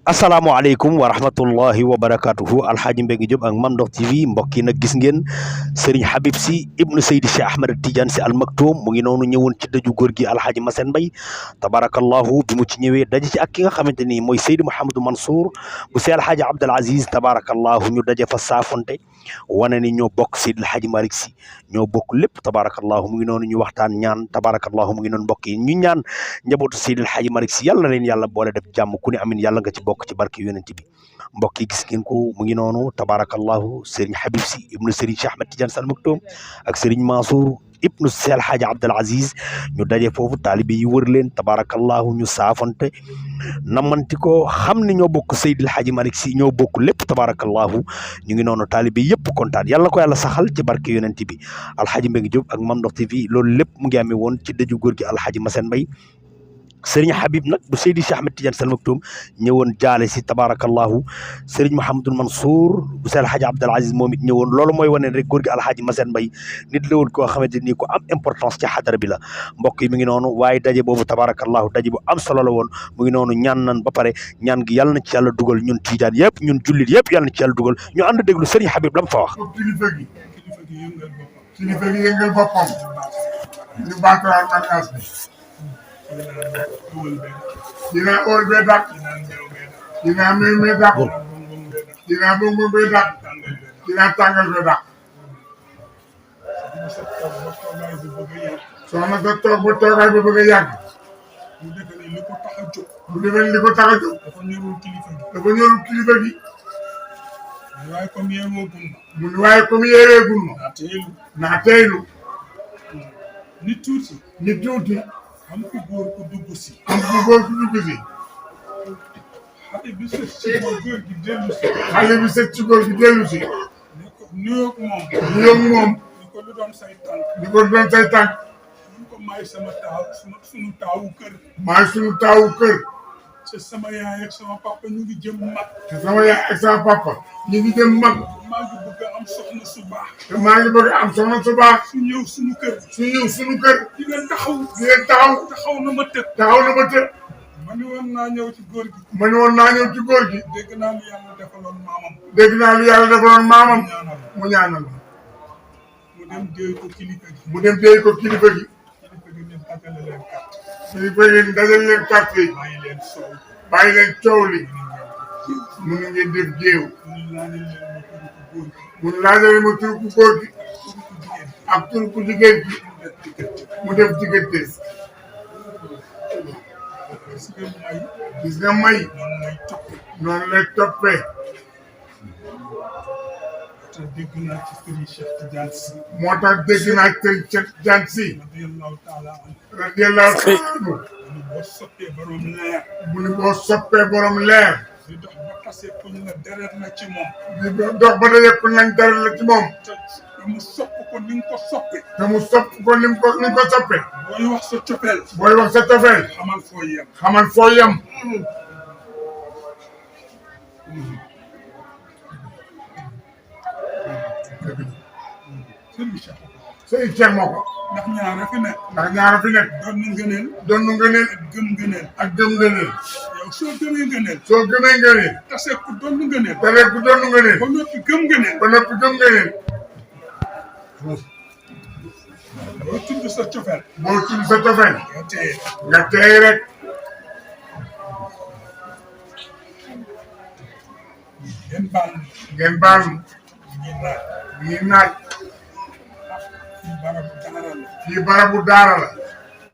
asalaamaaleykum wa rahmatullahi wa barakatuhu alxaaji Mbengue Diop ak Mame Ndokh TV mbokk yi nag gis ngeen Serigne Habib Sy ibnu Seydi Cheikh Ahmed Tidiane Sy Al Maktoum mu ngi noonu ñëwoon ci dëju góor gi alxaaji Massène Mbaye tabarakallahu bi mu ci ñëwee daje ci ak ki nga xamante ni mooy Seydi Mouhamadou Mansour bu Seydi alxaaji Abdoul Aziz tabarakallahu ñu daje fa saafonte wane ni ñoo bokk Seydi alxaaji Malick Sy ñoo bokk lépp tabarakallahu mu ngi noonu ñu waxtaan ñaan tabarakallahu mu ngi noonu mbokk yi ñu ñaan njabootu Seydi alxaaji Malick Sy yàlla na leen yàlla boole def jàmm ku ne amin yàlla nga ci bokk ci barke yonent bi mbokk yi gis ngeen ko mu ngi noonu tabarakallahu Serigne Habib Sy ibnu Serigne Cheikh Ahmed Tidiane Sy Al Maktoum ak Serigne Mansour ibnu Seydi El Hadji Abdoul Aziz ñu daje foofu taalibe yi wër leen tabarakallahu ñu saafonte namanti ko xam ne ñoo bokk Seydi El Hadji Malick Sy ñoo bokk lépp tabarakallahu ñu ngi noonu taalibe yëpp kontaan yàlla ko yàlla saxal ci barke yonent bi alxaaji Mbengue Diop ak Mame Ndokh TV loolu lépp mu ngi amee woon ci dëju góor gi alxaaji Massène Mbaye Serigne Habib nag bu Seydi Cheikh Ahmed Tidiane Sy Al Maktoum ñëwoon jaale si tabarakallahu Serigne Mouhamadou Mansour bu Seydi Alhaji Abdoul Aziz moom it ñëwoon loolu mooy wane rek góor gi alxaaji Massène Mbaye nit la woon koo xamante ni ko am importance ci xadara bi la mbokk yi mi ngi noonu waaye daje boobu tabarakallahu daje bu am solo la woon mu ngi noonu ñaan nan ba pare ñaan gi yàlla na ci yàlla dugal ñun tiijaan yëpp ñun jullit yëpp yàlla na ci yàlla dugal ñu ànd déglu Serigne Habib la mu fa wax. kilifa gi yëngal boppam ñu baatuwaat bànqaas bi dina óol bee dàq dina méew bee dàq dina bongo bee dàq dina tàngal bee dàq soxna sa toog ba toogaay bi bëgg a yàgg bu defee li ko tax a jóg dafa ñorul kilifa gi mu ni waaye comme yeeweegul ma naa teylu nit tuuti am ku góor ku dugg si. xale bi sët ci góor gi dellu si. xale bi sët ci góor gi dellu si. nuyoog moom. ni ko lu doon say tànk. ni ko lu doon say tànk. ñu ko maay sama taaw sunu taawu kër. maay sunu taawu kër. te sama yaay ak sama papa ñu ngi jëm mag. te sama yaay ak sama papa ñu ngi jëm mag. maa ngi bëgg am soxna su baax. te maa ngi bëgg am soxna su baax. su ñëw suñu kër. di leen taxaw. taxaw na ma tëdd. ma ne woon naa ñëw ci góor gi. dégg naa lu yàlla defaloon maamam. mu ñaanal ma. mu dem déy ko kilifa gi. kilifa gi ne dajale leen carte yi. bàyyi leen coow li. mu ne ngeen def géew. mu laajale ma turu ku góor gi ak turu ku jigéen gi mu def diggante. gis nga may noonu lay toppee. moo tax dégg naa ci Serigne Cheikh Tidiane Sy radiyallahu taala anhu mu ni boo soppee borom leer di dox ba tase kuñ la deret la ci moom. te mu sopp ko ni nga ko soppee. booy wax sa cofeel. xamal foo yem. Sëriñ Cheikh moo ko. ndax ñaara fi nekk. doon nu ngëneel. ak gëm ngëneel. yow soo gëmee ngëneel. tase ku doon nu ngëneel. ba noppi gëm ngëneel. boo tudd sa cofeel. nga teey rek. ngeen baal mu. ñi naaj. fii barabu daara la.